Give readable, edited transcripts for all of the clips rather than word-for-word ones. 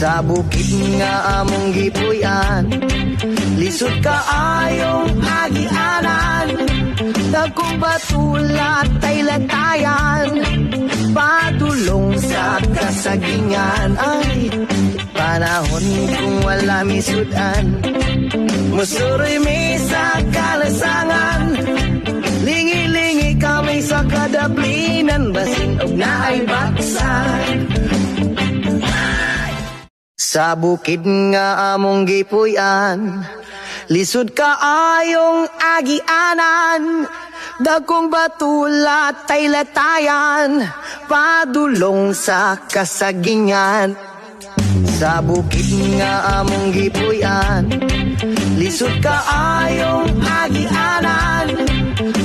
Sa bukid nga among gipuy-an, lisod kaayong agianan. Dagkong batulat ay latayan, padulong sa kasagingan. Ay, panahon kung wala misudan, musuroy may sa kalasangan. Lingi-lingi kami sa kadaplinan, basing og naay baksan. Sa bukid nga among gipuy-an, lisod kaayong agianan. Dagkong batulat ay latayan, padulong sa kasagingan. Sa bukid nga among gipuy-an, lisod kaayong agianan.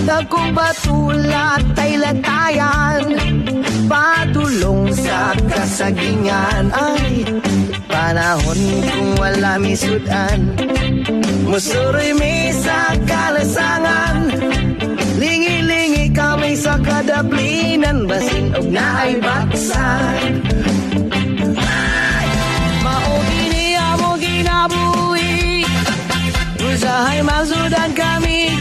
Dagkong batulat ay latayan, padulong sa kasagingan. Ay, panahon kung wala misudan, musuroy may sa kalasangan. Lingi-lingi kami sa kadaplinan, basing og naay baksan. Maugini amo ginabuhi, usahay masudan kami